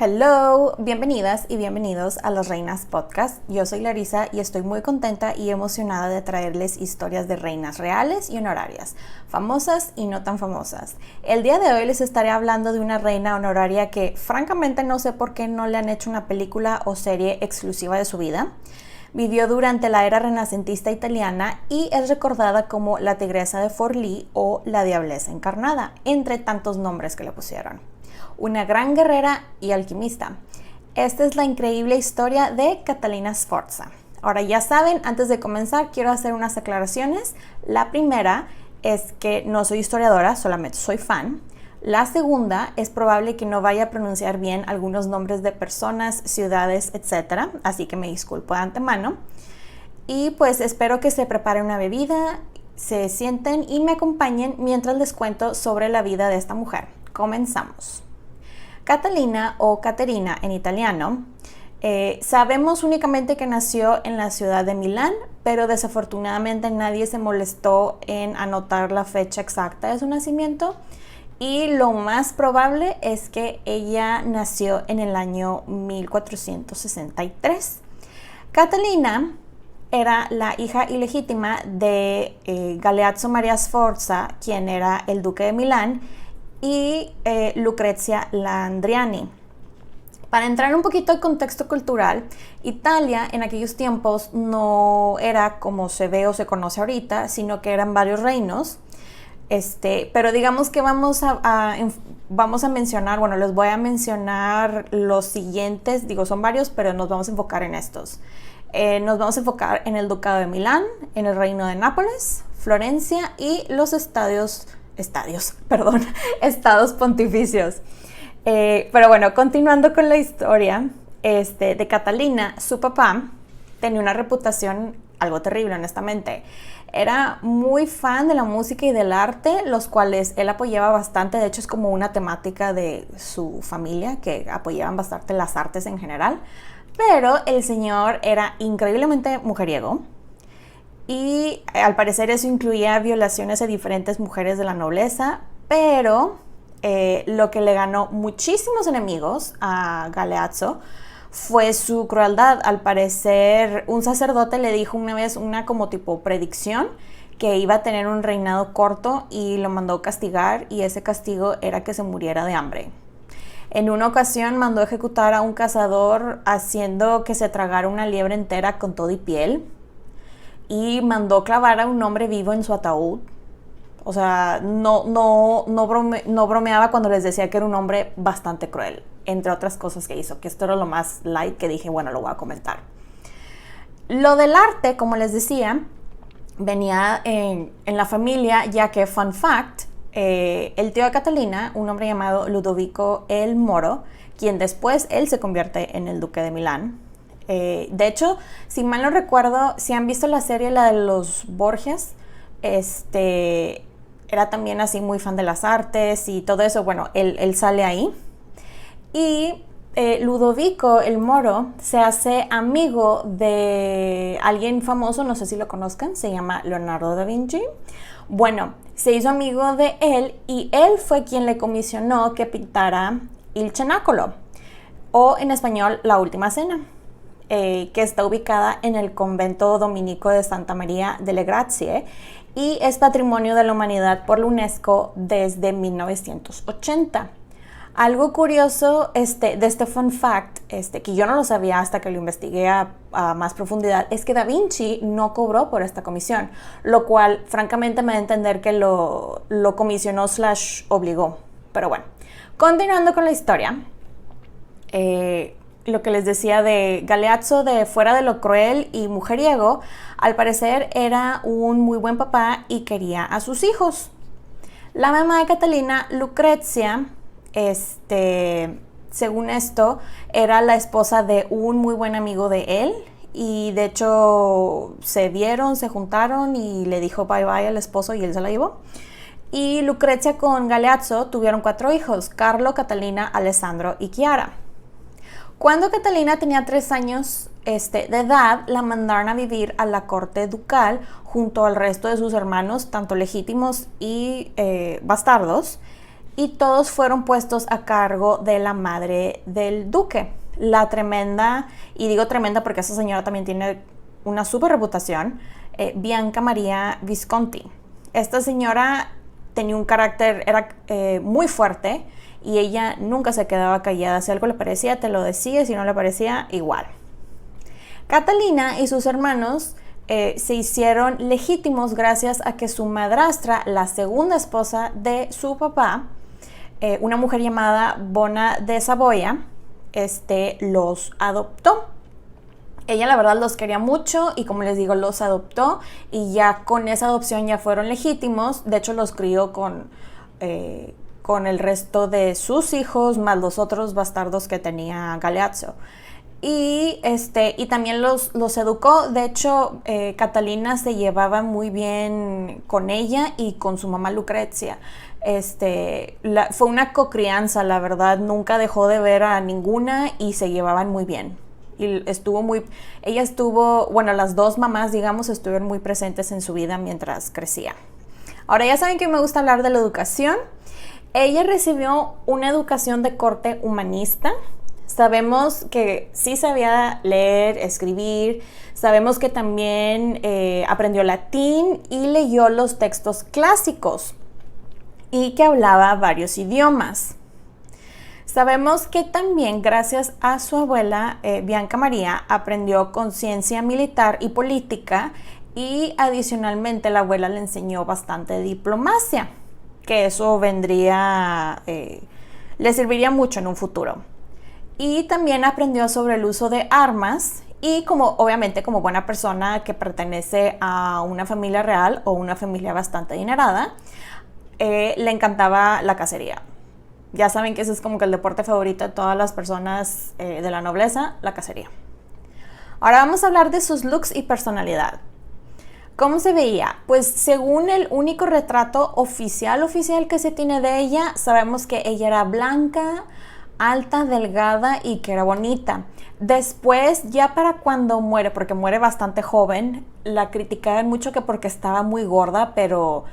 Hello, bienvenidas y bienvenidos a Las Reinas Podcast. Yo soy Larisa y estoy muy contenta y emocionada de traerles historias de reinas reales y honorarias, famosas y no tan famosas. El día de hoy les estaré hablando de una reina honoraria que francamente no sé por qué no le han hecho una película o serie exclusiva de su vida. Vivió durante la era renacentista italiana y es recordada como la Tigresa de Forlì o la Diableza Encarnada, entre tantos nombres que le pusieron. Una gran guerrera y alquimista. Esta es la increíble historia de Catalina Sforza. Ahora ya saben, antes de comenzar quiero hacer unas aclaraciones. La primera es que no soy historiadora, solamente soy fan. La segunda, es probable que no vaya a pronunciar bien algunos nombres de personas, ciudades, etc. Así que me disculpo de antemano. Y pues espero que se preparen una bebida, se sienten y me acompañen mientras les cuento sobre la vida de esta mujer. Comenzamos. Catalina o Caterina en italiano, sabemos únicamente que nació en la ciudad de Milán, pero desafortunadamente nadie se molestó en anotar la fecha exacta de su nacimiento. Y lo más probable es que ella nació en el año 1463. Catalina era la hija ilegítima de Galeazzo Maria Sforza, quien era el duque de Milán, y Lucrezia Landriani. Para entrar un poquito al contexto cultural, Italia en aquellos tiempos no era como se ve o se conoce ahorita, sino que eran varios reinos. Pero digamos que vamos a mencionar, bueno, les voy a mencionar los siguientes, digo son varios, pero nos vamos a enfocar en estos. Nos vamos a enfocar en el Ducado de Milán, en el Reino de Nápoles, Florencia y los estados pontificios. Pero bueno, continuando con la historia de Catalina, su papá tenía una reputación algo terrible, honestamente. Era muy fan de la música y del arte, los cuales él apoyaba bastante. De hecho, es como una temática de su familia, que apoyaban bastante las artes en general. Pero el señor era increíblemente mujeriego. Y al parecer eso incluía violaciones a diferentes mujeres de la nobleza. Pero lo que le ganó muchísimos enemigos a Galeazzo fue su crueldad. Al parecer, un sacerdote le dijo una vez una como tipo predicción que iba a tener un reinado corto y lo mandó castigar, y ese castigo era que se muriera de hambre. En una ocasión mandó ejecutar a un cazador haciendo que se tragara una liebre entera con todo y piel, y mandó clavar a un hombre vivo en su ataúd. O sea, no bromeaba cuando les decía que era un hombre bastante cruel, entre otras cosas que hizo, que esto era lo más light que dije, bueno, lo voy a comentar. Lo del arte, como les decía, venía en la familia, ya que, fun fact, el tío de Catalina, un hombre llamado Ludovico el Moro, quien después él se convierte en el duque de Milán. De hecho, si mal no recuerdo, si han visto la serie, la de los Borgias, era también así muy fan de las artes y todo eso. Bueno, él sale ahí. Y Ludovico el Moro se hace amigo de alguien famoso, no sé si lo conozcan, se llama Leonardo da Vinci. Bueno, se hizo amigo de él y él fue quien le comisionó que pintara Il Cenacolo, o en español La Última Cena, que está ubicada en el convento dominico de Santa María delle Grazie y es Patrimonio de la Humanidad por la UNESCO desde 1980. Algo curioso de este fun fact, que yo no lo sabía hasta que lo investigué a más profundidad, es que Da Vinci no cobró por esta comisión, lo cual francamente me da a entender que lo comisionó / obligó. Pero bueno, continuando con la historia, lo que les decía de Galeazzo, de fuera de lo cruel y mujeriego, al parecer era un muy buen papá y quería a sus hijos. La mamá de Catalina, Lucrezia, según esto, era la esposa de un muy buen amigo de él, y de hecho se vieron, se juntaron y le dijo bye bye al esposo y él se la llevó. Y Lucrezia con Galeazzo tuvieron 4 hijos: Carlo, Catalina, Alessandro y Chiara. Cuando Catalina tenía 3 años de edad, la mandaron a vivir a la corte ducal junto al resto de sus hermanos, tanto legítimos y bastardos. y todos fueron puestos a cargo de la madre del duque, la tremenda, y digo tremenda porque esa señora también tiene una super reputación, Bianca Maria Visconti. Esta señora tenía un carácter, era muy fuerte, y ella nunca se quedaba callada. Si algo le parecía, te lo decía, si no le parecía, igual. Catalina y sus hermanos se hicieron legítimos gracias a que su madrastra, la segunda esposa de su papá, una mujer llamada Bona de Saboya, los adoptó. Ella la verdad los quería mucho y, como les digo, los adoptó, y ya con esa adopción ya fueron legítimos. De hecho, los crió con el resto de sus hijos, más los otros bastardos que tenía Galeazzo. Y también los educó. De hecho, Catalina se llevaba muy bien con ella y con su mamá Lucrezia. Fue una cocrianza, la verdad. Nunca dejó de ver a ninguna y se llevaban muy bien. Y las dos mamás, digamos, estuvieron muy presentes en su vida mientras crecía. Ahora ya saben que me gusta hablar de la educación. Ella recibió una educación de corte humanista. Sabemos que sí sabía leer, escribir. Sabemos que también aprendió latín y leyó los textos clásicos, y que hablaba varios idiomas. Sabemos que también, gracias a su abuela, Bianca María, aprendió conciencia militar y política, y adicionalmente la abuela le enseñó bastante diplomacia, que eso le serviría mucho en un futuro. Y también aprendió sobre el uso de armas, y obviamente como buena persona que pertenece a una familia real o una familia bastante adinerada, le encantaba la cacería. Ya saben que ese es como que el deporte favorito de todas las personas de la nobleza, la cacería. Ahora vamos a hablar de sus looks y personalidad. ¿Cómo se veía? Pues según el único retrato oficial que se tiene de ella, sabemos que ella era blanca, alta, delgada y que era bonita. Después, ya para cuando muere, porque muere bastante joven, la criticaban mucho que porque estaba muy gorda, pero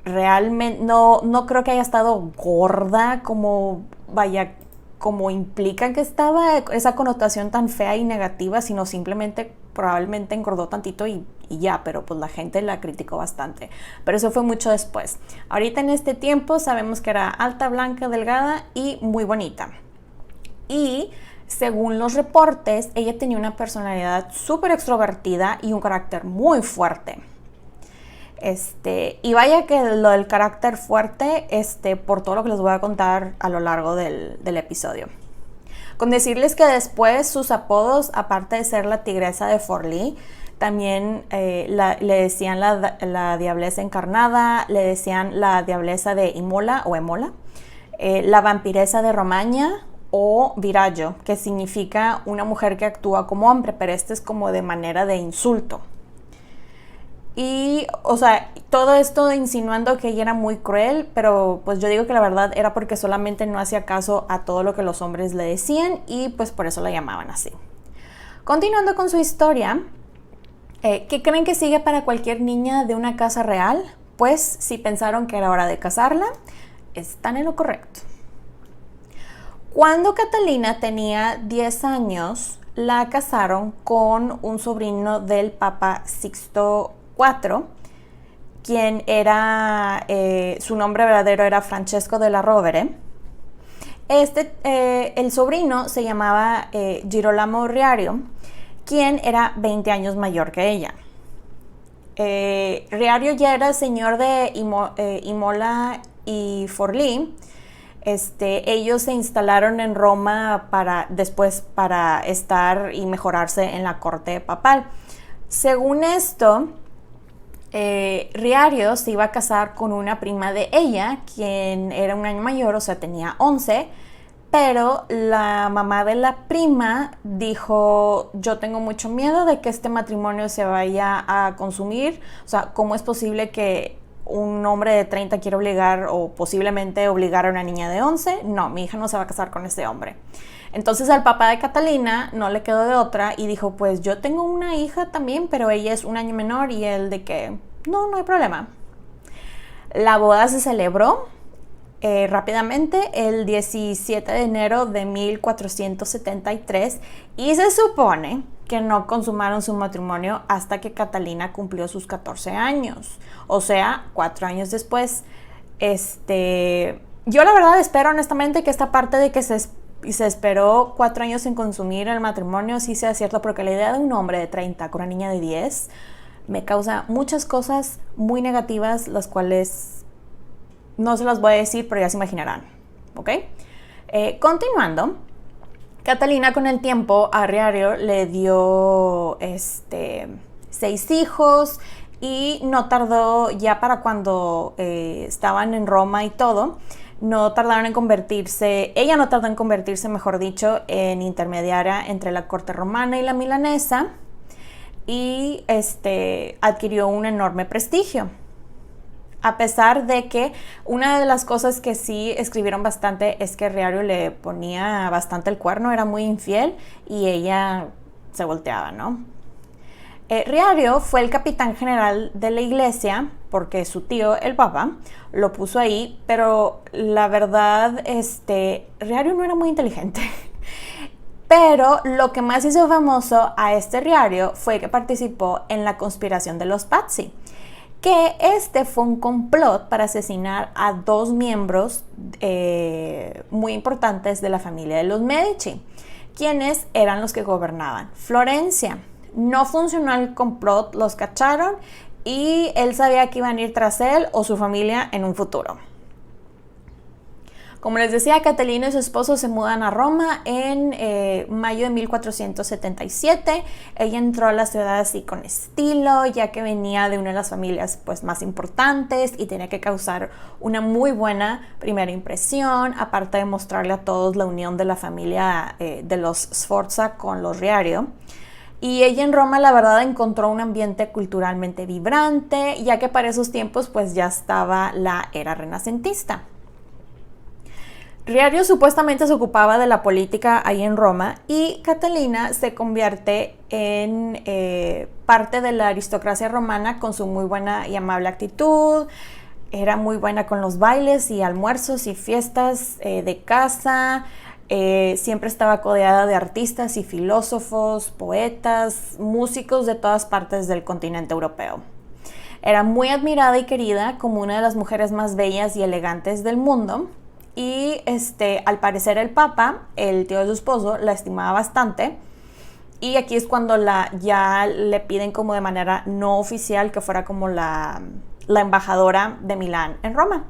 realmente no creo que haya estado gorda como implican que estaba esa connotación tan fea y negativa, sino simplemente probablemente engordó tantito y ya, pero pues la gente la criticó bastante. Pero eso fue mucho después. Ahorita en este tiempo sabemos que era alta, blanca, delgada y muy bonita. Y según los reportes, ella tenía una personalidad súper extrovertida y un carácter muy fuerte. Y vaya que lo del carácter fuerte, por todo lo que les voy a contar a lo largo del episodio. Con decirles que después sus apodos, aparte de ser la tigresa de Forlì, también le decían la diableza encarnada, le decían la diableza de Imola o Emola, la vampiresa de Romagna o Viraggio, que significa una mujer que actúa como hombre, pero es como de manera de insulto. Y, todo esto insinuando que ella era muy cruel, pero pues yo digo que la verdad era porque solamente no hacía caso a todo lo que los hombres le decían, y pues por eso la llamaban así. Continuando con su historia, ¿qué creen que sigue para cualquier niña de una casa real? Pues si pensaron que era hora de casarla, están en lo correcto. Cuando Catalina tenía 10 años, la casaron con un sobrino del Papa Sixto IV, quien era, su nombre verdadero era Francesco della Rovere. El sobrino se llamaba Girolamo Riario, quien era 20 años mayor que ella. Riario ya era señor de Imola y Forlì. Ellos se instalaron en Roma después para estar y mejorarse en la corte papal. Según esto, Riario se iba a casar con una prima de ella, quien era un año mayor, o sea, tenía 11, pero la mamá de la prima dijo: yo tengo mucho miedo de que este matrimonio se vaya a consumir. O sea, ¿cómo es posible que un hombre de 30 quiere obligar o posiblemente obligar a una niña de 11? No, mi hija no se va a casar con este hombre. Entonces al papá de Catalina no le quedó de otra y dijo: pues yo tengo una hija también, pero ella es un año menor. Y él de que no hay problema. La boda se celebró rápidamente el 17 de enero de 1473 y se supone que no consumaron su matrimonio hasta que Catalina cumplió sus 14 años, o sea, 4 años después. Yo la verdad espero honestamente que esta parte de que se esperó 4 años en consumir el matrimonio sí sea cierto, porque la idea de un hombre de 30 con una niña de 10 me causa muchas cosas muy negativas, las cuales no se las voy a decir, pero ya se imaginarán, ¿ok? Continuando, Catalina con el tiempo a Riario le dio 6 hijos y no tardó, ya para cuando estaban en Roma y todo, no tardaron en convertirse, ella no tardó en convertirse, mejor dicho, en intermediaria entre la corte romana y la milanesa, y adquirió un enorme prestigio. A pesar de que una de las cosas que sí escribieron bastante es que Riario le ponía bastante el cuerno, era muy infiel y ella se volteaba, ¿no? Riario fue el capitán general de la iglesia porque su tío, el papa, lo puso ahí, pero la verdad, Riario no era muy inteligente. Pero lo que más hizo famoso a Riario fue que participó en la conspiración de los Pazzi, que fue un complot para asesinar a 2 miembros muy importantes de la familia de los Medici, quienes eran los que gobernaban Florencia. No funcionó el complot, los cacharon y él sabía que iban a ir tras él o su familia en un futuro. Como les decía, Catalina y su esposo se mudan a Roma en mayo de 1477. Ella entró a la ciudad así con estilo, ya que venía de una de las familias pues, más importantes y tenía que causar una muy buena primera impresión, aparte de mostrarle a todos la unión de la familia de los Sforza con los Riario. Y ella en Roma, la verdad, encontró un ambiente culturalmente vibrante, ya que para esos tiempos pues ya estaba la era renacentista. Riario supuestamente se ocupaba de la política ahí en Roma y Catalina se convierte en parte de la aristocracia romana con su muy buena y amable actitud. Era muy buena con los bailes y almuerzos y fiestas de casa. Siempre estaba codeada de artistas y filósofos, poetas, músicos de todas partes del continente europeo. Era muy admirada y querida como una de las mujeres más bellas y elegantes del mundo. Y al parecer el papa, el tío de su esposo, la estimaba bastante. Y aquí es cuando ya le piden como de manera no oficial que fuera como la embajadora de Milán en Roma.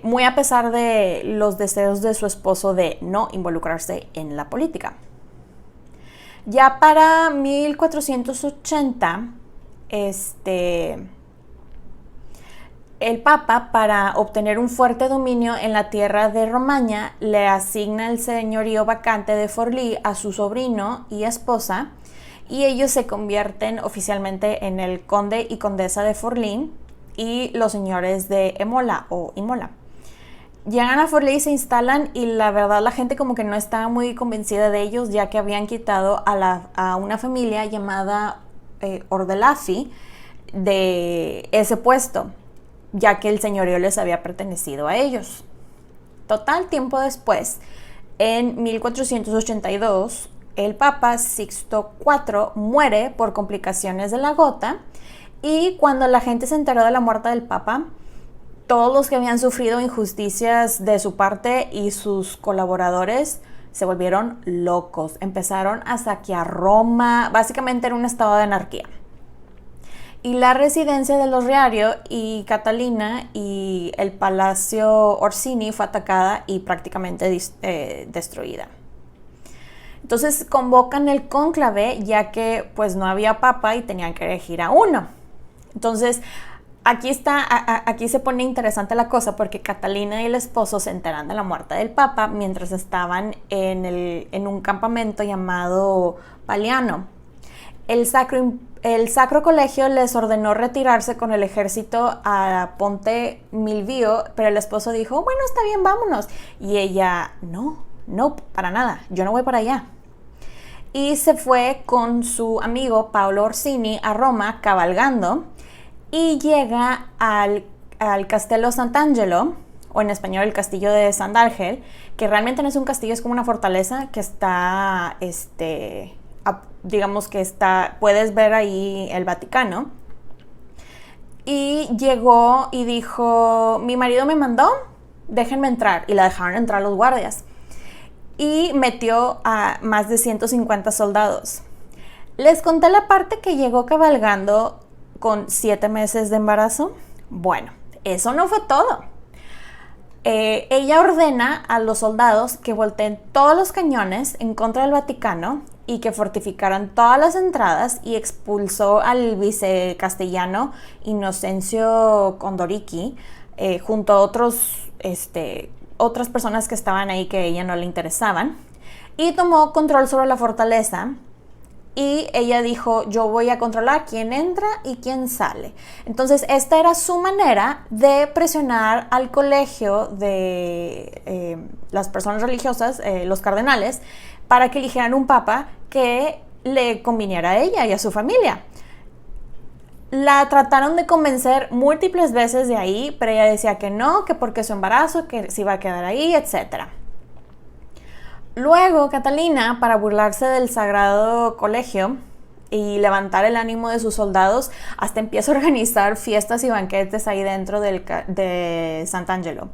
Muy a pesar de los deseos de su esposo de no involucrarse en la política. Ya para 1480, el Papa, para obtener un fuerte dominio en la tierra de Romaña, le asigna el señorío vacante de Forlì a su sobrino y esposa, y ellos se convierten oficialmente en el conde y condesa de Forlì y los señores de Imola o Imola. Llegan a Forlì y se instalan, y la verdad la gente como que no estaba muy convencida de ellos, ya que habían quitado a una familia llamada Ordelaffi de ese puesto, ya que el señorío les había pertenecido a ellos. Total, tiempo después, en 1482, el Papa Sixto IV muere por complicaciones de la gota, y cuando la gente se enteró de la muerte del Papa, todos los que habían sufrido injusticias de su parte y sus colaboradores se volvieron locos. Empezaron a saquear Roma, básicamente era un estado de anarquía. Y la residencia de los Riario y Catalina y el Palacio Orsini fue atacada y prácticamente destruida. Entonces convocan el cónclave, ya que pues no había papa y tenían que elegir a uno. Entonces aquí se pone interesante la cosa, porque Catalina y el esposo se enteran de la muerte del papa mientras estaban en un campamento llamado Paliano. El Sacro Colegio les ordenó retirarse con el ejército a Ponte Milvio, pero el esposo dijo, bueno, está bien, vámonos. Y ella, no, para nada, yo no voy para allá. Y se fue con su amigo Paolo Orsini a Roma cabalgando, y llega al Castello Sant'Angelo, o en español el castillo de Sant'Angelo, que realmente no es un castillo, es como una fortaleza que está, digamos que está, puedes ver ahí el Vaticano. Y llegó y dijo, mi marido me mandó, déjenme entrar. Y la dejaron entrar los guardias. Y metió a más de 150 soldados. Les conté la parte que llegó cabalgando con 7 meses de embarazo. Bueno, eso no fue todo. Ella ordena a los soldados que volteen todos los cañones en contra del Vaticano y que fortificaran todas las entradas, y expulsó al vicecastellano Inocencio Condoricchi junto a otras personas que estaban ahí que a ella no le interesaban, y tomó control sobre la fortaleza. Y ella dijo, yo voy a controlar quién entra y quién sale. Entonces, esta era su manera de presionar al colegio de las personas religiosas, los cardenales, para que eligieran un papa que le conviniera a ella y a su familia. La trataron de convencer múltiples veces de ahí, pero ella decía que no, que porque su embarazo, que se iba a quedar ahí, etc. Luego, Catalina, para burlarse del sagrado colegio y levantar el ánimo de sus soldados, hasta empieza a organizar fiestas y banquetes ahí dentro de Sant'Angelo.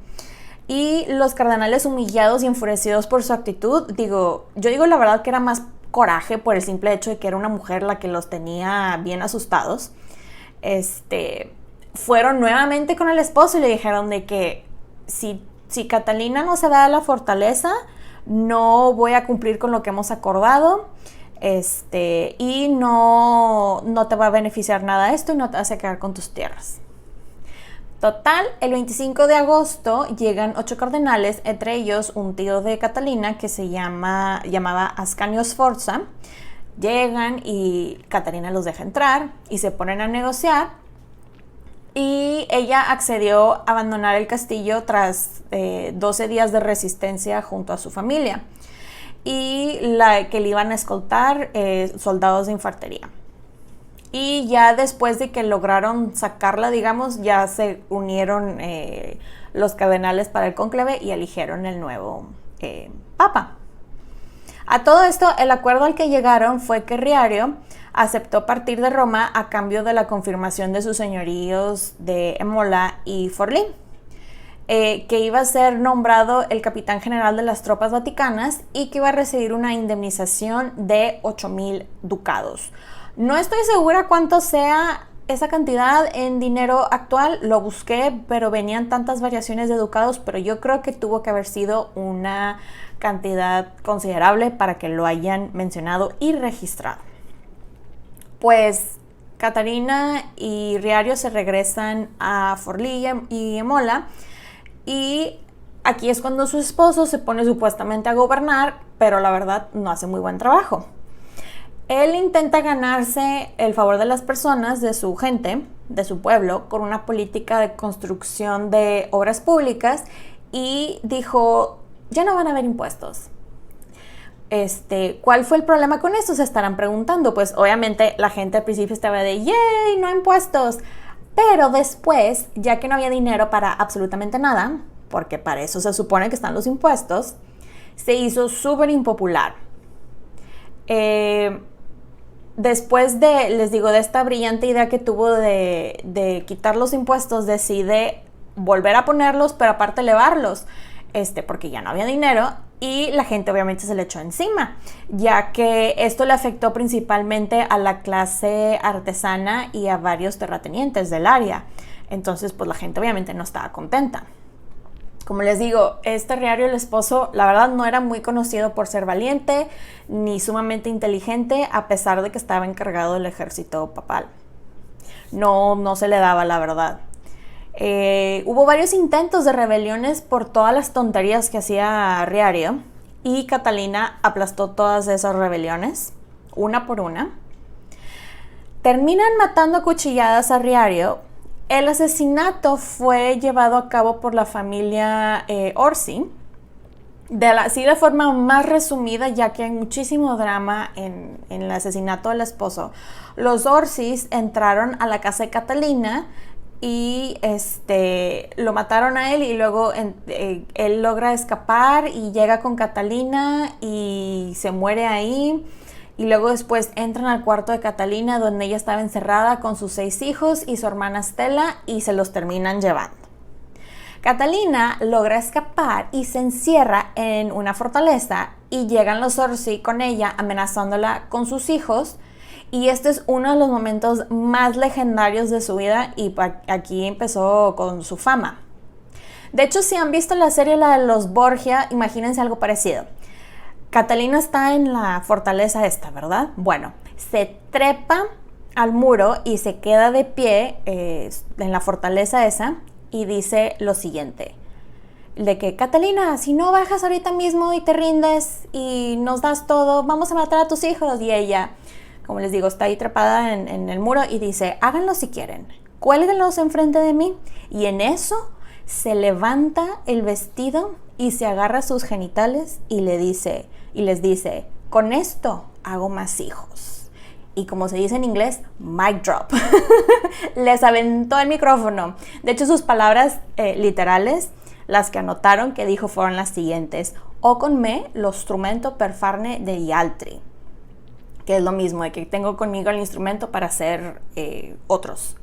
Y los cardenales, humillados y enfurecidos por su actitud, yo digo la verdad que era más coraje por el simple hecho de que era una mujer la que los tenía bien asustados, fueron nuevamente con el esposo y le dijeron de que si Catalina no se va a la fortaleza, no voy a cumplir con lo que hemos acordado, y no te va a beneficiar nada esto y no te vas a quedar con tus tierras. Total, el 25 de agosto llegan 8 cardenales, entre ellos un tío de Catalina que se llamaba Ascanio Sforza. Llegan y Catalina los deja entrar y se ponen a negociar. Y ella accedió a abandonar el castillo tras 12 días de resistencia junto a su familia, y que le iban a escoltar soldados de infantería. Y ya después de que lograron sacarla, digamos, ya se unieron los cardenales para el cónclave y eligieron el nuevo papa. A todo esto, el acuerdo al que llegaron fue que Riario aceptó partir de Roma a cambio de la confirmación de sus señoríos de Emola y Forlì, que iba a ser nombrado el capitán general de las tropas vaticanas y que iba a recibir una indemnización de 8,000 ducados. No estoy segura cuánto sea esa cantidad en dinero actual, lo busqué, pero venían tantas variaciones de ducados, pero yo creo que tuvo que haber sido una cantidad considerable para que lo hayan mencionado y registrado. Pues Catarina y Riario se regresan a Forlì y Emola, y aquí es cuando su esposo se pone supuestamente a gobernar, pero la verdad no hace muy buen trabajo. Él intenta ganarse el favor de las personas, de su gente, de su pueblo, con una política de construcción de obras públicas, y dijo, ya no van a haber impuestos. ¿Cuál fue el problema con esto? Se estarán preguntando. Pues obviamente la gente al principio estaba de, ¡yay! No impuestos. Pero después, ya que no había dinero para absolutamente nada, porque para eso se supone que están los impuestos, se hizo súper impopular. Después de esta brillante idea que tuvo de quitar los impuestos, decide volver a ponerlos, pero aparte elevarlos, porque ya no había dinero, y la gente obviamente se le echó encima, ya que esto le afectó principalmente a la clase artesana y a varios terratenientes del área. Entonces, pues la gente obviamente no estaba contenta. Como les digo, Riario, el esposo, la verdad no era muy conocido por ser valiente ni sumamente inteligente, a pesar de que estaba encargado del ejército papal. No se le daba, la verdad. Hubo varios intentos de rebeliones por todas las tonterías que hacía Riario, y Catalina aplastó todas esas rebeliones, una por una. Terminan matando a cuchilladas a Riario. El asesinato fue llevado a cabo por la familia Orsi, de forma más resumida, ya que hay muchísimo drama en el asesinato del esposo. Los Orsis entraron a la casa de Catalina y lo mataron a él y luego él logra escapar y llega con Catalina y se muere ahí. Y luego después entran al cuarto de Catalina donde ella estaba encerrada con sus 6 hijos y su hermana Stella y se los terminan llevando. Catalina logra escapar y se encierra en una fortaleza y llegan los Orsi con ella amenazándola con sus hijos. Y este es uno de los momentos más legendarios de su vida y aquí empezó con su fama. De hecho, si han visto la serie la de los Borgia, imagínense algo parecido. Catalina está en la fortaleza esta, ¿verdad? Bueno, se trepa al muro y se queda de pie en la fortaleza esa y dice lo siguiente, de que Catalina, si no bajas ahorita mismo y te rindes y nos das todo, vamos a matar a tus hijos. Y ella, como les digo, está ahí trepada en el muro y dice, háganlo si quieren, cuélguenlos enfrente de mí. Y en eso se levanta el vestido y se agarra a sus genitales y les dice, con esto hago más hijos. Y como se dice en inglés, mic drop. Les aventó el micrófono. De hecho, sus palabras literales, las que anotaron que dijo, fueron las siguientes. O con me lo instrumento per farne de altri. Que es lo mismo, de que tengo conmigo el instrumento para hacer otros.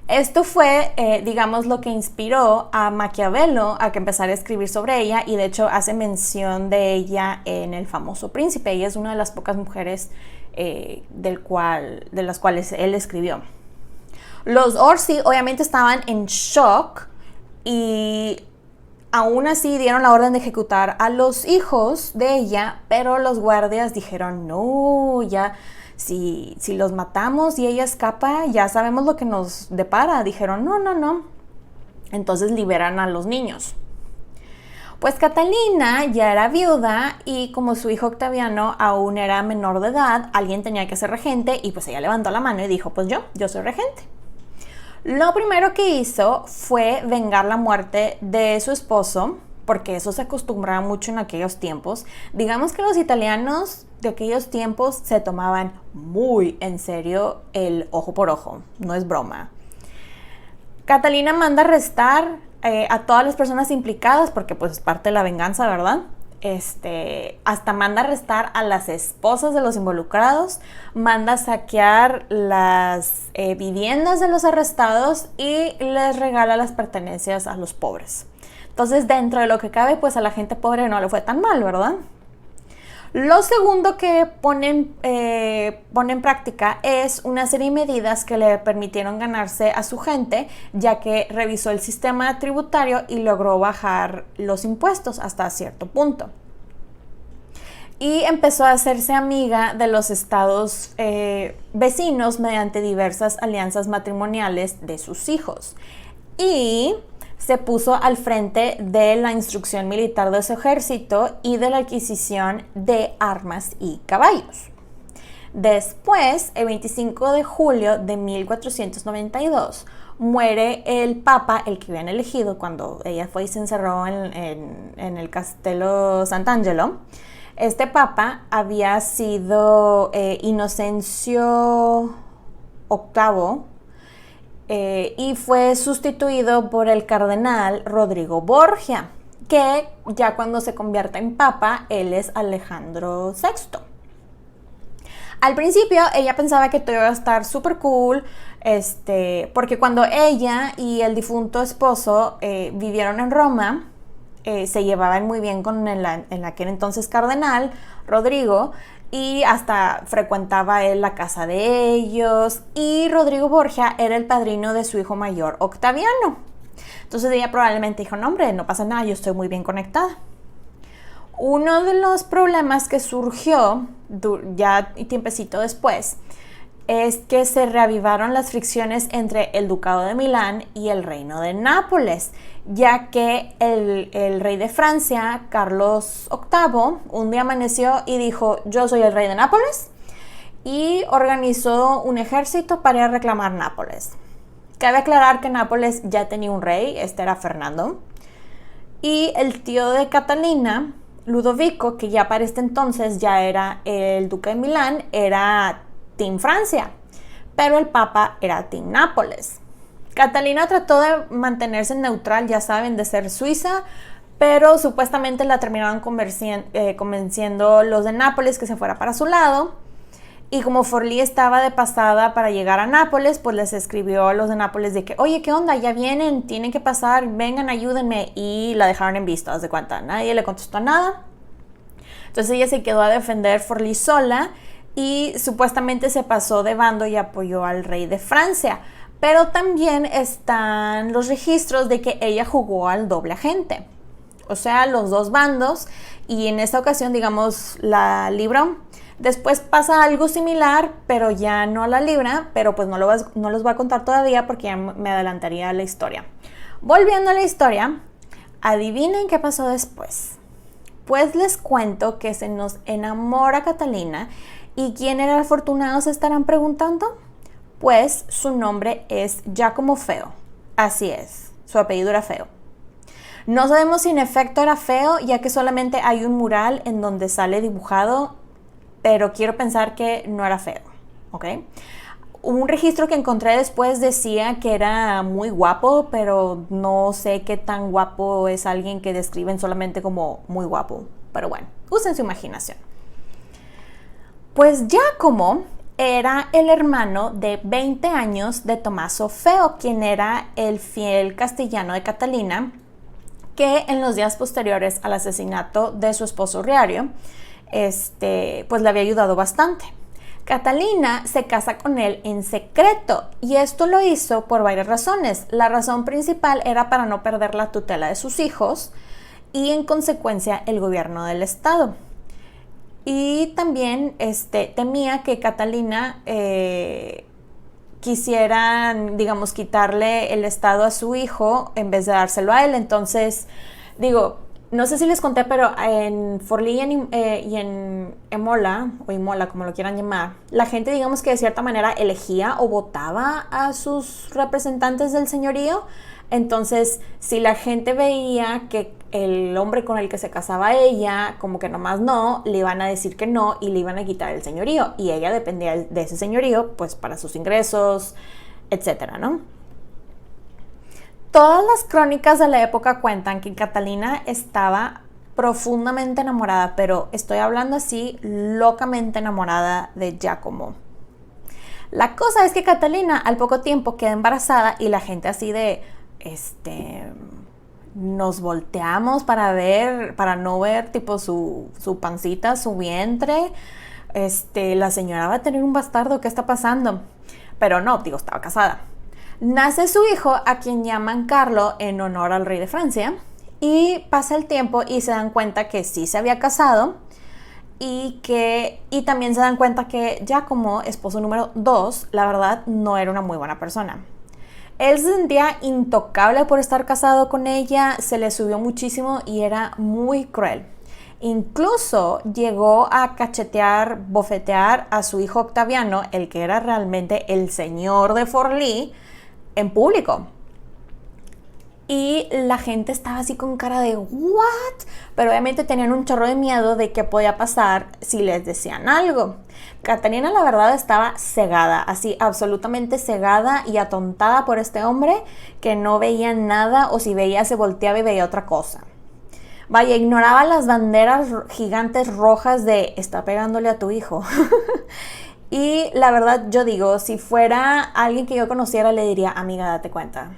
Esto fue, digamos, lo que inspiró a Maquiavelo a que empezara a escribir sobre ella, y de hecho hace mención de ella en El famoso príncipe. Ella es una de las pocas mujeres de las cuales él escribió. Los Orsi obviamente estaban en shock y aún así dieron la orden de ejecutar a los hijos de ella, pero los guardias dijeron, no, ya... Si los matamos y ella escapa, ya sabemos lo que nos depara. Dijeron, no. Entonces liberan a los niños. Pues Catalina ya era viuda y como su hijo Octaviano aún era menor de edad, alguien tenía que ser regente y pues ella levantó la mano y dijo, pues yo soy regente. Lo primero que hizo fue vengar la muerte de su esposo, porque eso se acostumbraba mucho en aquellos tiempos. Digamos que los italianos de aquellos tiempos se tomaban muy en serio el ojo por ojo, no es broma. Catalina manda arrestar a todas las personas implicadas, porque pues es parte de la venganza, ¿verdad? Hasta manda arrestar a las esposas de los involucrados, manda saquear las viviendas de los arrestados y les regala las pertenencias a los pobres. Entonces, dentro de lo que cabe, pues a la gente pobre no le fue tan mal, ¿verdad? Lo segundo que pone en práctica es una serie de medidas que le permitieron ganarse a su gente, ya que revisó el sistema tributario y logró bajar los impuestos hasta cierto punto. Y empezó a hacerse amiga de los estados vecinos mediante diversas alianzas matrimoniales de sus hijos. Y se puso al frente de la instrucción militar de su ejército y de la adquisición de armas y caballos. Después, el 25 de julio de 1492, muere el papa, el que habían elegido cuando ella fue y se encerró en el Castello Sant'Angelo. Este papa había sido Inocencio VIII, y fue sustituido por el cardenal Rodrigo Borgia, que ya cuando se convierte en papa, él es Alejandro VI. Al principio ella pensaba que todo iba a estar súper cool, porque cuando ella y el difunto esposo vivieron en Roma, se llevaban muy bien con en aquel entonces cardenal Rodrigo, y hasta frecuentaba él la casa de ellos, y Rodrigo Borgia era el padrino de su hijo mayor Octaviano. Entonces ella probablemente dijo, no hombre, no pasa nada, yo estoy muy bien conectada. Uno de los problemas que surgió ya tiempecito después es que se reavivaron las fricciones entre el ducado de Milán y el reino de Nápoles, ya que el rey de Francia, Carlos VIII, un día amaneció y dijo, yo soy el rey de Nápoles, y organizó un ejército para ir a reclamar Nápoles. Cabe aclarar que Nápoles ya tenía un rey, este era Fernando, y el tío de Catalina, Ludovico, que ya para este entonces ya era el duque de Milán, era Team Francia, pero el papa era Team Nápoles. Catalina trató de mantenerse neutral, ya saben, de ser suiza, pero supuestamente la terminaron convenciendo los de Nápoles que se fuera para su lado. Y como Forlì estaba de pasada para llegar a Nápoles, pues les escribió a los de Nápoles de que, oye, ¿qué onda? Ya vienen, tienen que pasar, vengan, ayúdenme. Y la dejaron en visto, haz de cuenta. Nadie le contestó nada. Entonces ella se quedó a defender Forlì sola y supuestamente se pasó de bando y apoyó al rey de Francia. Pero también están los registros de que ella jugó al doble agente. O sea, los dos bandos. Y en esta ocasión, digamos, la libró. Después pasa algo similar, pero ya no la libra, pero pues no los voy a contar todavía porque ya me adelantaría a la historia. Volviendo a la historia, adivinen qué pasó después. Pues les cuento que se nos enamora Catalina. ¿Y quién era el afortunado? Se estarán preguntando. Pues su nombre es Giacomo Feo. Así es, su apellido era Feo. No sabemos si en efecto era feo, ya que solamente hay un mural en donde sale dibujado, pero quiero pensar que no era feo, ¿ok? Un registro que encontré después decía que era muy guapo, pero no sé qué tan guapo es alguien que describen solamente como muy guapo. Pero bueno, usen su imaginación. Pues Giacomo era el hermano de 20 años de Tommaso Feo, quien era el fiel castellano de Catalina, que en los días posteriores al asesinato de su esposo Riario, pues le había ayudado bastante. Catalina se casa con él en secreto y esto lo hizo por varias razones. La razón principal era para no perder la tutela de sus hijos y en consecuencia el gobierno del estado. Y también temía que Catalina quisieran, digamos, quitarle el estado a su hijo en vez de dárselo a él. Entonces, no sé si les conté, pero en Forlì y en Imola, o Imola, como lo quieran llamar, la gente, digamos que de cierta manera elegía o votaba a sus representantes del señorío. Entonces, si la gente veía que el hombre con el que se casaba ella, como que nomás no, le iban a decir que no y le iban a quitar el señorío. Y ella dependía de ese señorío, pues para sus ingresos, etcétera, ¿no? Todas las crónicas de la época cuentan que Catalina estaba profundamente enamorada, pero estoy hablando así, locamente enamorada de Giacomo. La cosa es que Catalina al poco tiempo queda embarazada y la gente así de, nos volteamos para no ver tipo su pancita, su vientre. La señora va a tener un bastardo, ¿qué está pasando? Pero no, estaba casada. Nace su hijo, a quien llaman Carlo en honor al rey de Francia, y pasa el tiempo y se dan cuenta que sí se había casado y también se dan cuenta que Giacomo, esposo número 2, la verdad no era una muy buena persona. Él se sentía intocable por estar casado con ella, se le subió muchísimo y era muy cruel. Incluso llegó a cachetear, bofetear a su hijo Octaviano, el que era realmente el señor de Forlì, en público. Y la gente estaba así con cara de ¿what? Pero obviamente tenían un chorro de miedo de qué podía pasar si les decían algo. Catalina la verdad estaba cegada, así absolutamente cegada y atontada por este hombre que no veía nada, o si veía se volteaba y veía otra cosa. Vaya, ignoraba las banderas gigantes rojas de está pegándole a tu hijo. Y la verdad, yo digo, si fuera alguien que yo conociera, le diría, amiga, date cuenta.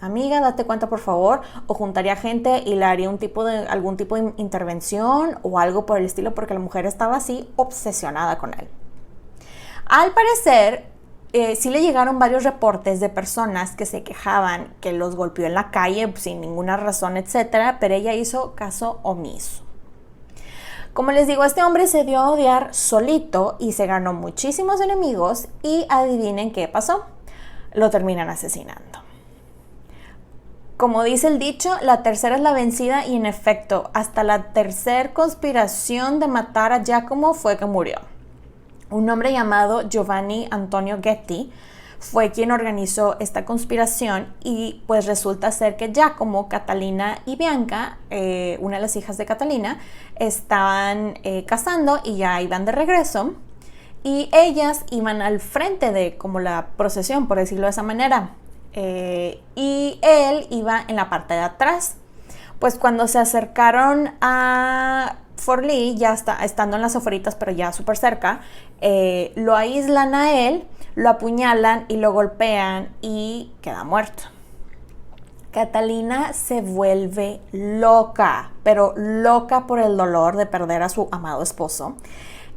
Amiga, date cuenta, por favor. O juntaría gente y le haría algún tipo de intervención o algo por el estilo, porque la mujer estaba así obsesionada con él. Al parecer, sí le llegaron varios reportes de personas que se quejaban que los golpeó en la calle sin ninguna razón, etcétera, pero ella hizo caso omiso. Como les digo, este hombre se dio a odiar solito y se ganó muchísimos enemigos y adivinen qué pasó. Lo terminan asesinando. Como dice el dicho, la tercera es la vencida y en efecto, hasta la tercera conspiración de matar a Giacomo fue que murió. Un hombre llamado Giovanni Antonio Ghetti fue quien organizó esta conspiración y pues resulta ser que Giacomo, Catalina y Bianca, una de las hijas de Catalina, estaban casando y ya iban de regreso y ellas iban al frente de como la procesión, por decirlo de esa manera. y él iba en la parte de atrás. Pues cuando se acercaron a Forlì, ya estando en las afueritas, pero ya súper cerca, lo aíslan a él, lo apuñalan y lo golpean y queda muerto. Catalina se vuelve loca, pero loca por el dolor de perder a su amado esposo,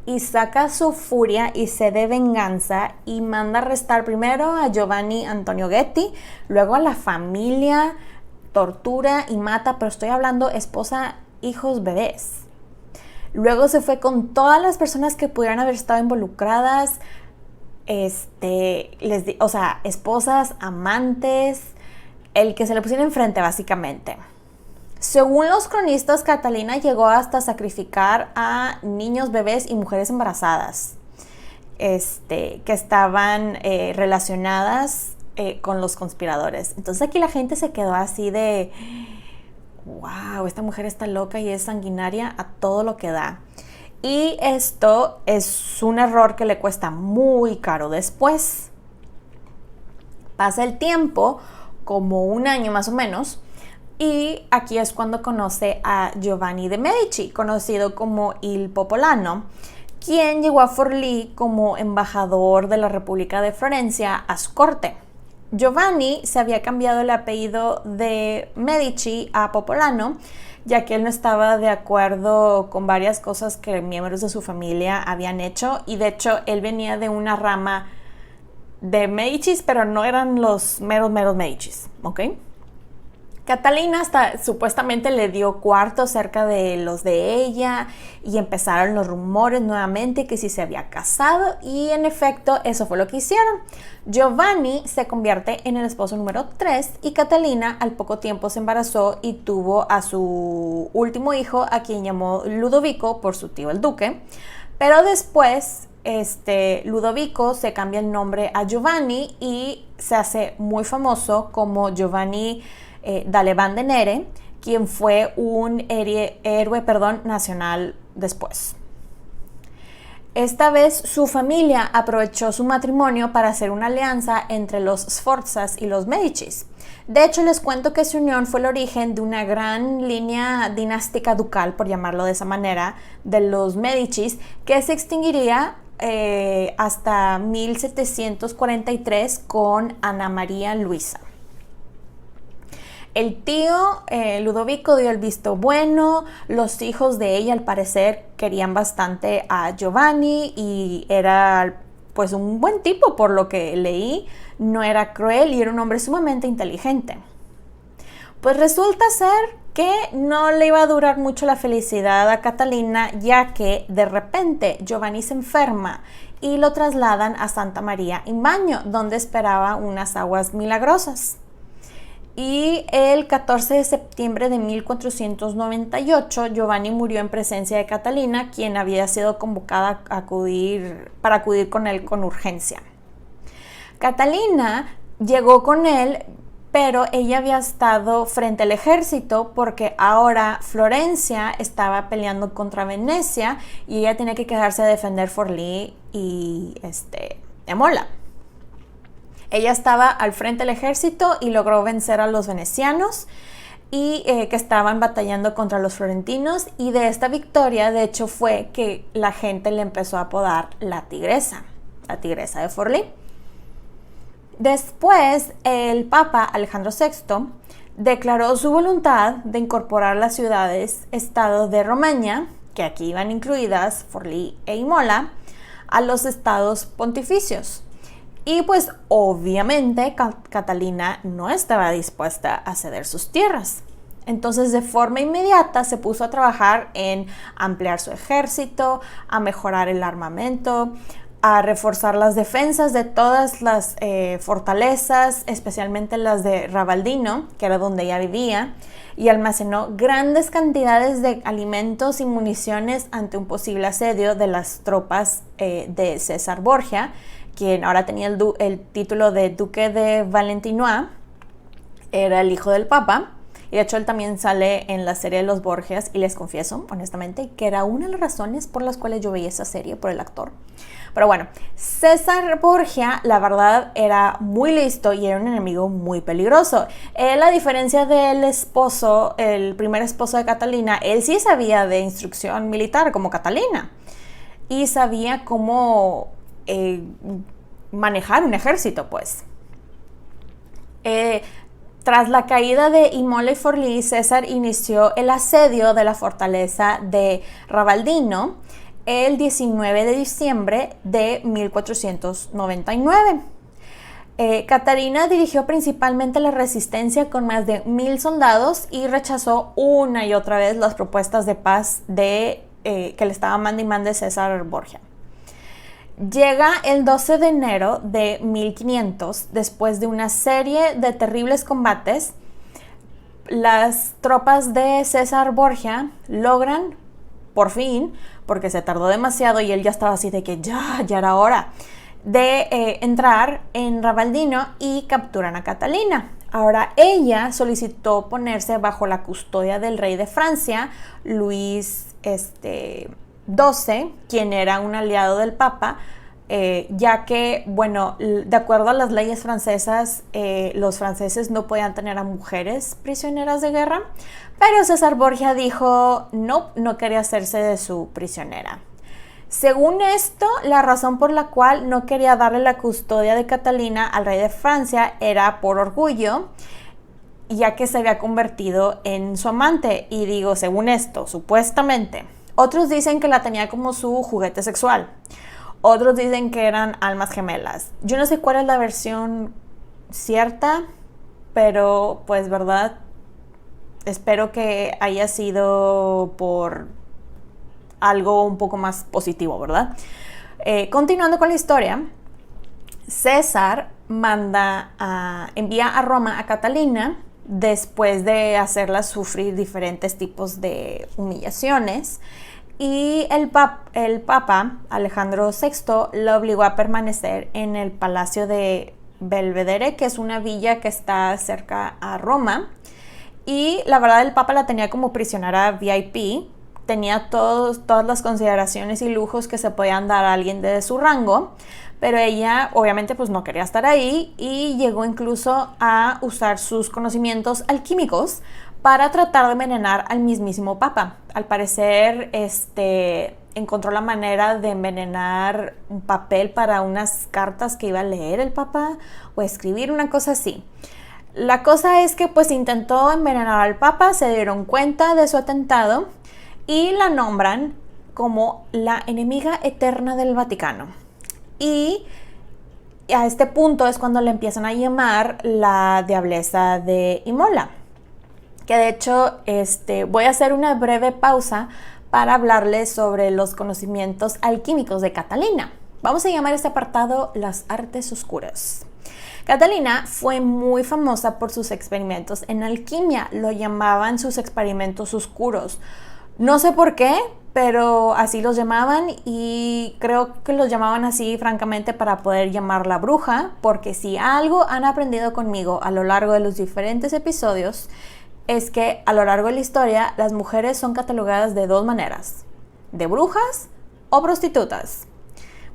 y saca su furia y sed de venganza y manda arrestar primero a Giovanni Antonio Getty, luego a la familia, tortura y mata, pero estoy hablando esposa, hijos, bebés. Luego se fue con todas las personas que pudieran haber estado involucradas, esposas, amantes, el que se le pusiera enfrente básicamente. Según los cronistas, Catalina llegó hasta sacrificar a niños, bebés y mujeres embarazadas que estaban relacionadas con los conspiradores. Entonces aquí la gente se quedó así de wow, esta mujer está loca y es sanguinaria a todo lo que da. Y esto es un error que le cuesta muy caro después. Pasa el tiempo, como un año más o menos, y aquí es cuando conoce a Giovanni de Medici, conocido como Il Popolano, quien llegó a Forlì como embajador de la República de Florencia a su corte. Giovanni se había cambiado el apellido de Medici a Popolano, ya que él no estaba de acuerdo con varias cosas que miembros de su familia habían hecho, y de hecho él venía de una rama de Medicis, pero no eran los meros Medicis, ¿ok? Catalina hasta supuestamente le dio cuartos cerca de los de ella y empezaron los rumores nuevamente que sí se había casado, y en efecto eso fue lo que hicieron. Giovanni se convierte en el esposo número 3 y Catalina al poco tiempo se embarazó y tuvo a su último hijo, a quien llamó Ludovico por su tío el duque, pero después Ludovico se cambia el nombre a Giovanni y se hace muy famoso como Giovanni D'Aleban de Nere, quien fue un héroe nacional después. Esta vez su familia aprovechó su matrimonio para hacer una alianza entre los Sforzas y los Medicis. De hecho, les cuento que su unión fue el origen de una gran línea dinástica ducal, por llamarlo de esa manera, de los Medicis, que se extinguiría hasta 1743 con Ana María Luisa. El tío Ludovico dio el visto bueno, los hijos de ella al parecer querían bastante a Giovanni y era pues un buen tipo por lo que leí, no era cruel y era un hombre sumamente inteligente. Pues resulta ser que no le iba a durar mucho la felicidad a Catalina, ya que de repente Giovanni se enferma y lo trasladan a Santa María in Bagno, donde esperaba unas aguas milagrosas. Y el 14 de septiembre de 1498, Giovanni murió en presencia de Catalina, quien había sido convocada para acudir con él con urgencia. Catalina llegó con él, pero ella había estado frente al ejército porque ahora Florencia estaba peleando contra Venecia y ella tenía que quedarse a defender Forlì y Imola. Ella estaba al frente del ejército y logró vencer a los venecianos y que estaban batallando contra los florentinos, y de esta victoria de hecho fue que la gente le empezó a apodar la tigresa de Forlì. Después el Papa Alejandro VI declaró su voluntad de incorporar las ciudades-estado de Romagna, que aquí iban incluidas Forlì e Imola, a los estados pontificios. Y pues obviamente Catalina no estaba dispuesta a ceder sus tierras. Entonces de forma inmediata se puso a trabajar en ampliar su ejército, a mejorar el armamento, a reforzar las defensas de todas las fortalezas, especialmente las de Rabaldino, que era donde ella vivía, y almacenó grandes cantidades de alimentos y municiones ante un posible asedio de las tropas de César Borgia, quien ahora tenía el título de Duque de Valentinois, era el hijo del Papa, y de hecho él también sale en la serie de los Borgias, y les confieso, honestamente, que era una de las razones por las cuales yo veía esa serie, por el actor. Pero bueno, César Borgia, la verdad, era muy listo y era un enemigo muy peligroso. Él, a diferencia del esposo, el primer esposo de Catalina, él sí sabía de instrucción militar, como Catalina, y sabía cómo manejar un ejército, pues. Tras la caída de Imola y Forlì, César inició el asedio de la fortaleza de Rabaldino el 19 de diciembre de 1499. Catarina dirigió principalmente la resistencia con más de 1000 soldados y rechazó una y otra vez las propuestas de paz que le estaba mande César Borgia. Llega el 12 de enero de 1500, después de una serie de terribles combates. Las tropas de César Borgia logran, por fin, porque se tardó demasiado y él ya estaba así de que ya era hora, de entrar en Rabaldino y capturan a Catalina. Ahora ella solicitó ponerse bajo la custodia del rey de Francia, Luis XII, quien era un aliado del Papa, ya que, bueno, de acuerdo a las leyes francesas, los franceses no podían tener a mujeres prisioneras de guerra, pero César Borgia dijo no quería hacerse de su prisionera. Según esto, la razón por la cual no quería darle la custodia de Catalina al rey de Francia era por orgullo, ya que se había convertido en su amante. Y digo, según esto, supuestamente. Otros dicen que la tenía como su juguete sexual. Otros dicen que eran almas gemelas. Yo no sé cuál es la versión cierta, pero pues verdad, espero que haya sido por algo un poco más positivo, ¿verdad? Continuando con la historia, César envía a Roma a Catalina después de hacerla sufrir diferentes tipos de humillaciones, y el Papa Alejandro VI la obligó a permanecer en el Palacio de Belvedere, que es una villa que está cerca a Roma, y la verdad el Papa la tenía como prisionera VIP. Tenía todas las consideraciones y lujos que se podían dar a alguien de su rango, pero ella obviamente pues no quería estar ahí y llegó incluso a usar sus conocimientos alquímicos para tratar de envenenar al mismísimo Papa. Al parecer encontró la manera de envenenar un papel para unas cartas que iba a leer el Papa o escribir, una cosa así. La cosa es que pues intentó envenenar al Papa, se dieron cuenta de su atentado y la nombran como la enemiga eterna del Vaticano. Y a este punto es cuando le empiezan a llamar la diableza de Imola. Que de hecho voy a hacer una breve pausa para hablarles sobre los conocimientos alquímicos de Catalina. Vamos a llamar este apartado las artes oscuras. Catalina fue muy famosa por sus experimentos en alquimia. Lo llamaban sus experimentos oscuros. No sé por qué, pero así los llamaban, y creo que los llamaban así francamente para poder llamarla bruja, porque si algo han aprendido conmigo a lo largo de los diferentes episodios es que a lo largo de la historia las mujeres son catalogadas de dos maneras: de brujas o prostitutas,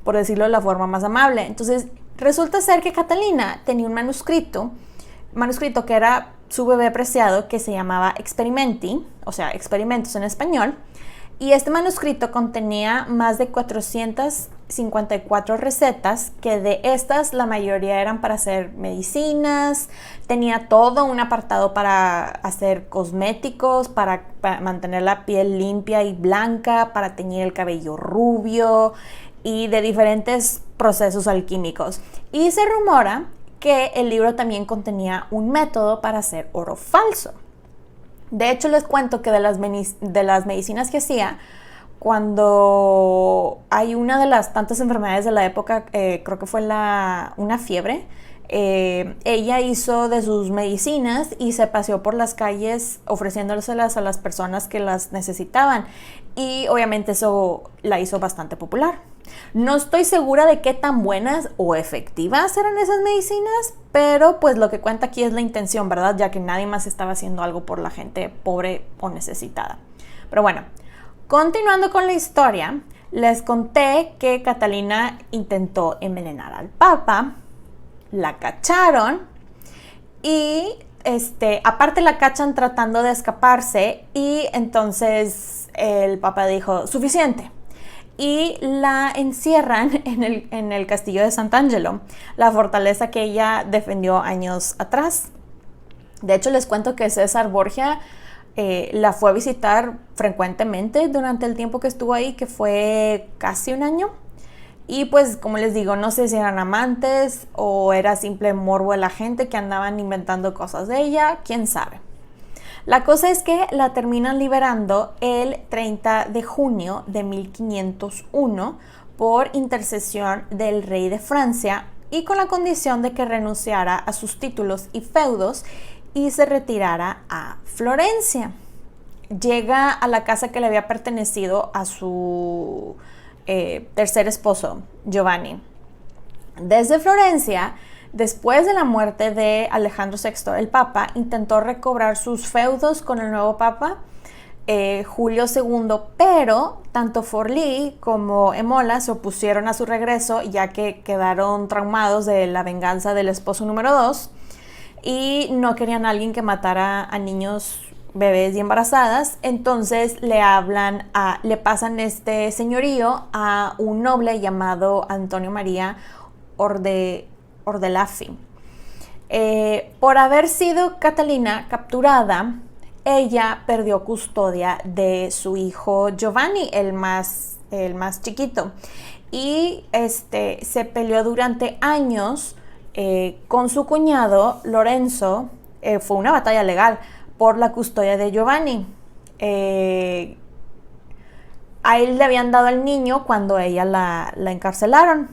por decirlo de la forma más amable. Entonces resulta ser que Catalina tenía un manuscrito que era su bebé preciado, que se llamaba Experimenti, o sea, experimentos en español, y este manuscrito contenía más de 454 recetas, que de estas la mayoría eran para hacer medicinas. Tenía todo un apartado para hacer cosméticos, para mantener la piel limpia y blanca, para teñir el cabello rubio, y de diferentes procesos alquímicos. Y se rumora que el libro también contenía un método para hacer oro falso. De hecho, les cuento que de las medicinas que hacía, cuando hay una de las tantas enfermedades de la época, creo que fue una fiebre, ella hizo de sus medicinas y se paseó por las calles ofreciéndoselas a las personas que las necesitaban, y obviamente eso la hizo bastante popular. No estoy segura de qué tan buenas o efectivas eran esas medicinas, pero pues lo que cuenta aquí es la intención, ¿verdad? Ya que nadie más estaba haciendo algo por la gente pobre o necesitada. Pero bueno, continuando con la historia, les conté que Catalina intentó envenenar al Papa, la cacharon y aparte la cachan tratando de escaparse y entonces el Papa dijo, suficiente. Y la encierran en el castillo de Sant'Angelo, la fortaleza que ella defendió años atrás. De hecho, les cuento que César Borgia la fue a visitar frecuentemente durante el tiempo que estuvo ahí, que fue casi un año. Y pues, como les digo, no sé si eran amantes o era simple morbo de la gente que andaban inventando cosas de ella, quién sabe. La cosa es que la terminan liberando el 30 de junio de 1501 por intercesión del rey de Francia y con la condición de que renunciara a sus títulos y feudos y se retirara a Florencia. Llega a la casa que le había pertenecido a su tercer esposo, Giovanni. Desde Florencia, después de la muerte de Alejandro VI, el Papa intentó recobrar sus feudos con el nuevo Papa, Julio II, pero tanto Forlì como Emola se opusieron a su regreso, ya que quedaron traumados de la venganza del esposo número 2 y no querían a alguien que matara a niños, bebés y embarazadas. Entonces le pasan este señorío a un noble llamado Antonio María Ordelaffi. Por haber sido Catalina capturada, ella perdió custodia de su hijo Giovanni, el más chiquito, y se peleó durante años con su cuñado Lorenzo. Fue una batalla legal por la custodia de Giovanni. A él le habían dado al niño cuando ella la encarcelaron.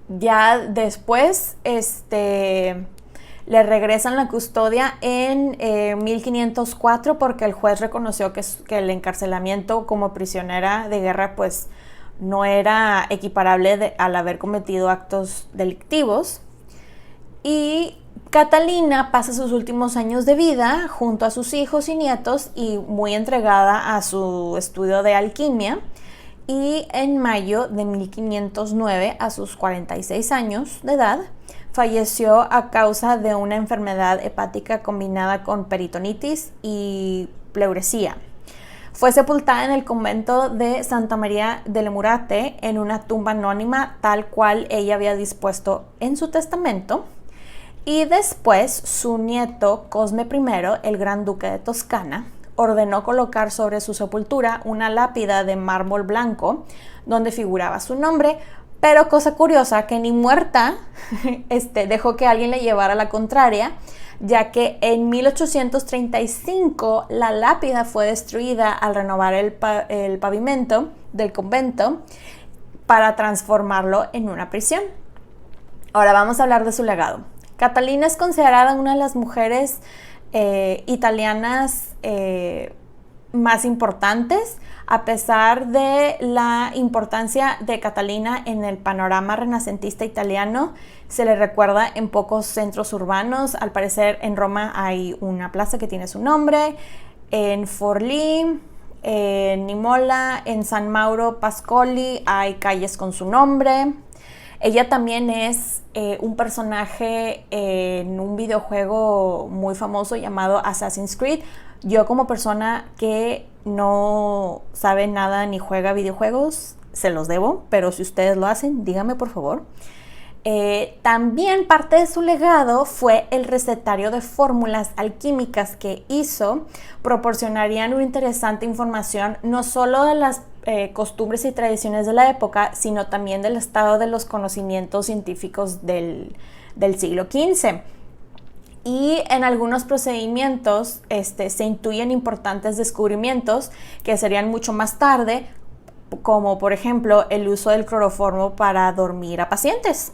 Ya después le regresan la custodia en 1504 porque el juez reconoció que el encarcelamiento como prisionera de guerra pues no era equiparable al haber cometido actos delictivos. Y Catalina pasa sus últimos años de vida junto a sus hijos y nietos y muy entregada a su estudio de alquimia. Y en mayo de 1509, a sus 46 años de edad, falleció a causa de una enfermedad hepática combinada con peritonitis y pleuresía. Fue sepultada en el convento de Santa María delle Murate en una tumba anónima tal cual ella había dispuesto en su testamento. Y después su nieto Cosme I, el gran duque de Toscana, ordenó colocar sobre su sepultura una lápida de mármol blanco donde figuraba su nombre, pero cosa curiosa que ni muerta dejó que alguien le llevara la contraria, ya que en 1835 la lápida fue destruida al renovar el pavimento del convento para transformarlo en una prisión. Ahora vamos a hablar de su legado. Catalina es considerada una de las mujeres italianas más importantes, a pesar de la importancia de Catalina en el panorama renacentista italiano. Se le recuerda en pocos centros urbanos. Al parecer en Roma hay una plaza que tiene su nombre, en Forlì, en Imola, en San Mauro Pascoli hay calles con su nombre. Ella también es un personaje en un videojuego muy famoso llamado Assassin's Creed. Yo, como persona que no sabe nada ni juega videojuegos, se los debo, pero si ustedes lo hacen, díganme por favor. También parte de su legado fue el recetario de fórmulas alquímicas que hizo. Proporcionarían una interesante información no solo de las costumbres y tradiciones de la época, sino también del estado de los conocimientos científicos del siglo XV. Y en algunos procedimientos se intuyen importantes descubrimientos que serían mucho más tarde, como por ejemplo el uso del cloroformo para dormir a pacientes.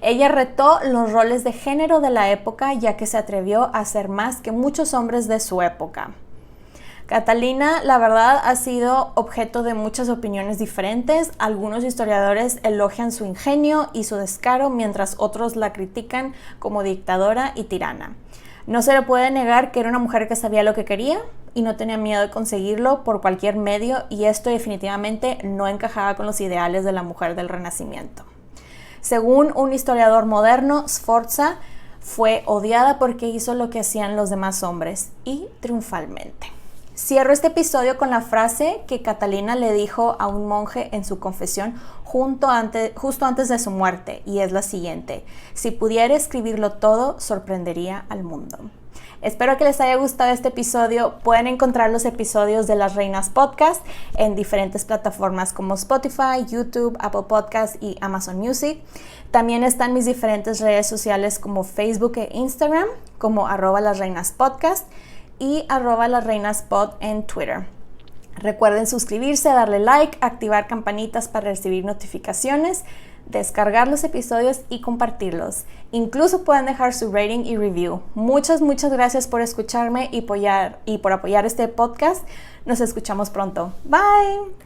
Ella retó los roles de género de la época, ya que se atrevió a ser más que muchos hombres de su época. Catalina, la verdad, ha sido objeto de muchas opiniones diferentes. Algunos historiadores elogian su ingenio y su descaro, mientras otros la critican como dictadora y tirana. No se le puede negar que era una mujer que sabía lo que quería y no tenía miedo de conseguirlo por cualquier medio, y esto definitivamente no encajaba con los ideales de la mujer del Renacimiento. Según un historiador moderno, Sforza fue odiada porque hizo lo que hacían los demás hombres, y triunfalmente. Cierro este episodio con la frase que Catalina le dijo a un monje en su confesión justo antes de su muerte, y es la siguiente: si pudiera escribirlo todo, sorprendería al mundo. Espero que les haya gustado este episodio. Pueden encontrar los episodios de Las Reinas Podcast en diferentes plataformas como Spotify, YouTube, Apple Podcast y Amazon Music. También están mis diferentes redes sociales como Facebook e Instagram, como @lasreinaspodcast y @lasreinaspod en Twitter. Recuerden suscribirse, darle like, activar campanitas para recibir notificaciones, descargar los episodios y compartirlos. Incluso pueden dejar su rating y review. Muchas gracias por escucharme y por apoyar este podcast. Nos escuchamos pronto. Bye.